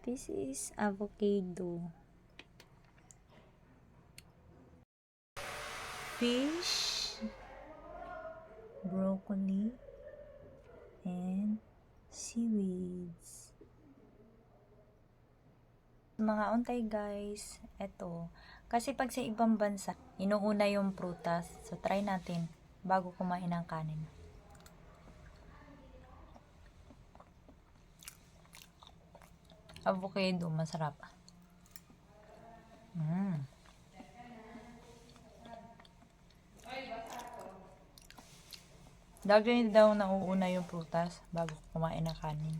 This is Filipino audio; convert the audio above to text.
This is avocado. Fish, broccoli, and seaweeds. Mga untay guys, eto. Kasi pag sa ibang bansa, inuuna yung prutas. So try natin bago kumain ng kanin. Avocado, masarap. Lagi daw nauuna yung prutas bago kumain ng kanin.